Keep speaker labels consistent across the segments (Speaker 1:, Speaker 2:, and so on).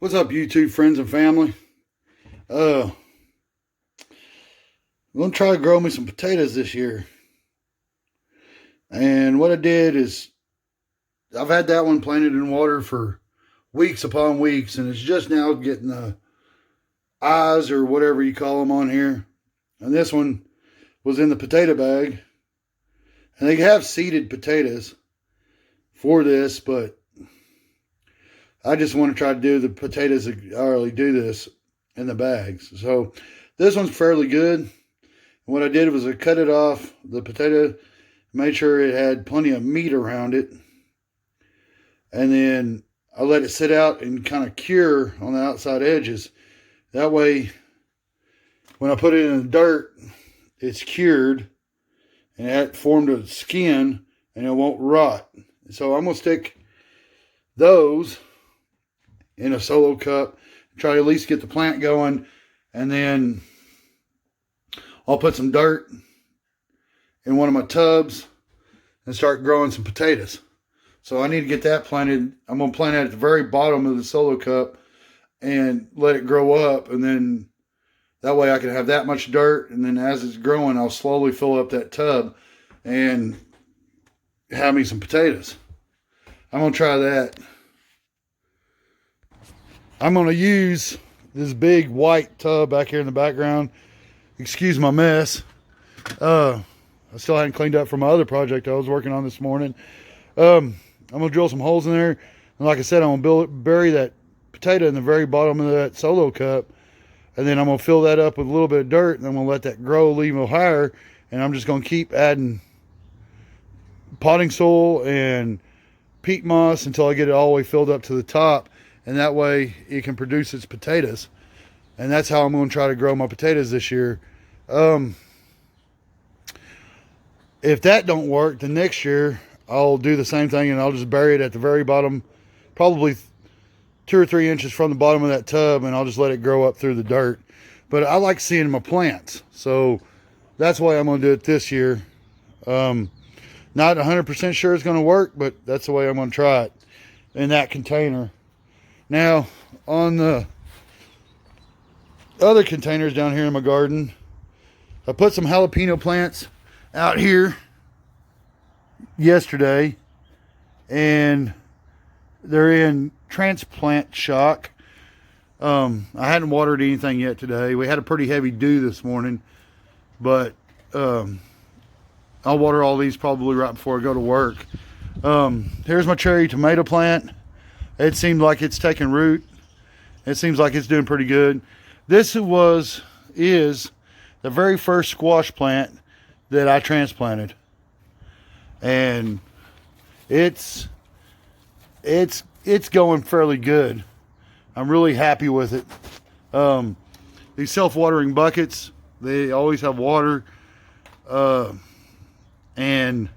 Speaker 1: What's up, YouTube friends and family? I'm gonna try to grow me some potatoes this year. And what I did is I've had that one planted in water for weeks upon weeks, and it's just now getting the eyes or whatever you call them on here. And this one was in the potato bag, and they have seeded potatoes for this, but I just want to try to do the potatoes. I already do this in the bags, so this one's fairly good. What I did was I cut it off the potato, made sure it had plenty of meat around it, and then I let it sit out and kind of cure on the outside edges. That way, when I put it in the dirt, it's cured and it formed a skin and it won't rot. So I'm gonna stick those in a solo cup, try to at least get the plant going, and then I'll put some dirt in one of my tubs and start growing some potatoes. So I need to get that planted. I'm going to plant it at the very bottom of the solo cup and let it grow up. And then that way I can have that much dirt. And then as it's growing, I'll slowly fill up that tub and have me some potatoes. I'm going to try that. I'm going to use this big white tub back here in the background. Excuse my mess. I still hadn't cleaned up from my other project I was working on this morning. I'm going to drill some holes in there. And like I said, I'm going to bury that potato in the very bottom of that solo cup. And then I'm going to fill that up with a little bit of dirt. And I'm going to let that grow a little higher. And I'm just going to keep adding potting soil and peat moss until I get it all the way filled up to the top. And that way it can produce its potatoes. And that's how I'm going to try to grow my potatoes this year. If that don't work, then next year I'll do the same thing and I'll just bury it at the very bottom, probably 2 or 3 inches from the bottom of that tub, and I'll just let it grow up through the dirt. But I like seeing my plants, so that's why I'm going to do it this year. Not 100% sure it's going to work, but that's the way I'm going to try it in that container. Now, on the other containers down here in my garden, I put some jalapeno plants out here yesterday, and they're in transplant shock. I hadn't watered anything yet today. We had a pretty heavy dew this morning, but I'll water all these probably right before I go to work. Here's my cherry tomato plant. It seems like it's taking root. It seems like it's doing pretty good. This is the very first squash plant that I transplanted, and it's going fairly good. I'm really happy with it. These self-watering buckets, they always have water, and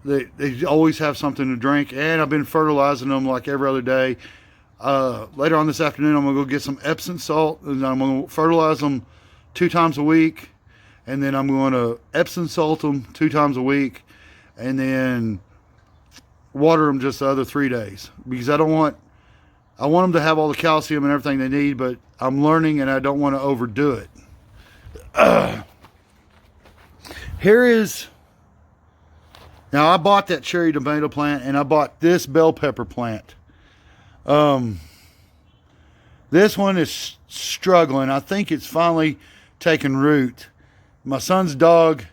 Speaker 1: they always have something to drink. And I've been fertilizing them like every other day. Later on this afternoon, I'm gonna go get some Epsom salt, and I'm gonna fertilize them 2 times a week. And then I'm going to Epsom salt them 2 times a week, and then water them just the other 3 days, because I want them to have all the calcium and everything they need, but I'm learning and I don't want to overdo it. Now I bought that cherry tomato plant, and I bought this bell pepper plant. This one is struggling. I think it's finally taken root. My son's dog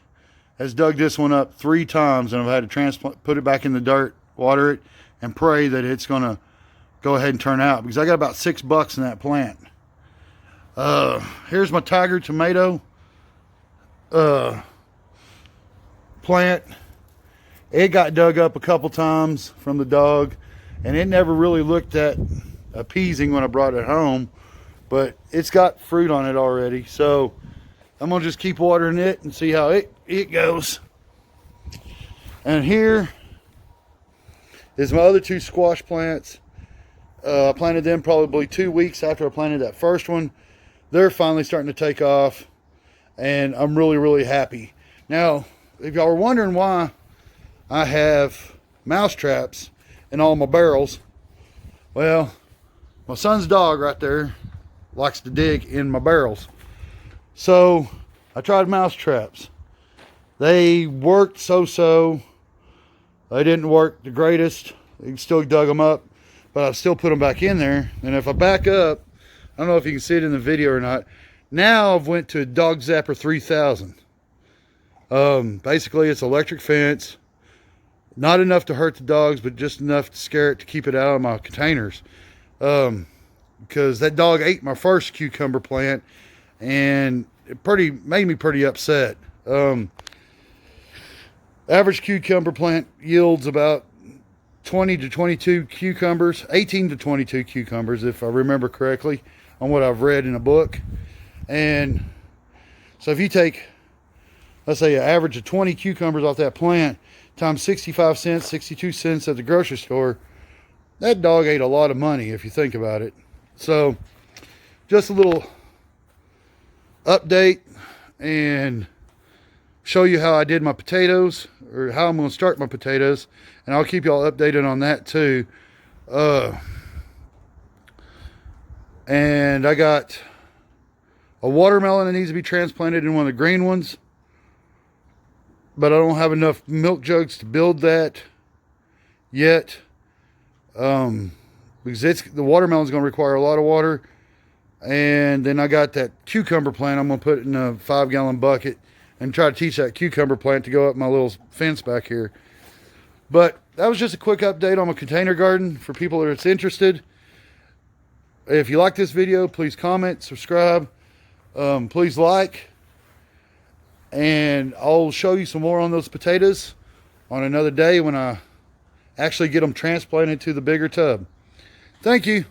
Speaker 1: has dug this one up 3 times, and I've had to transplant, put it back in the dirt, water it, and pray that it's going to go ahead and turn out, because I got about $6 in that plant. Here's my tiger tomato plant. It got dug up a couple times from the dog, and it never really looked that appeasing when I brought it home, but it's got fruit on it already. So I'm going to just keep watering it and see how it goes. And here is my other 2 squash plants. I planted them probably 2 weeks after I planted that first one. They're finally starting to take off, and I'm really, really happy. Now, if y'all were wondering why I have mouse traps in all my barrels, well, My son's dog right there likes to dig in my barrels. So I tried mouse traps. They worked so-so. They didn't work the greatest. They still dug them up, but I still put them back in there. And if I back up, I don't know if you can see it in the video or not. Now I've went to Dog Zapper 3000. Basically it's electric fence. Not enough to hurt the dogs, but just enough to scare it to keep it out of my containers. Because that dog ate my first cucumber plant and it made me pretty upset. Average cucumber plant yields about 20 to 22 cucumbers, 18 to 22 cucumbers, if I remember correctly, on what I've read in a book. And so if you take, let's say, an average of 20 cucumbers off that plant, times 65 cents, 62 cents at the grocery store, that dog ate a lot of money if you think about it. So just a little update and show you how I did my potatoes, or how I'm going to start my potatoes, and I'll keep y'all updated on that too. And I got a watermelon that needs to be transplanted in one of the green ones, but I don't have enough milk jugs to build that yet, because the watermelon's going to require a lot of water. And then I got that cucumber plant I'm going to put in a 5-gallon bucket and try to teach that cucumber plant to go up my little fence back here. But that was just a quick update on my container garden for people that's interested. If you like this video, please comment, subscribe, please like. And I'll show you some more on those potatoes on another day when I actually get them transplanted to the bigger tub. Thank you.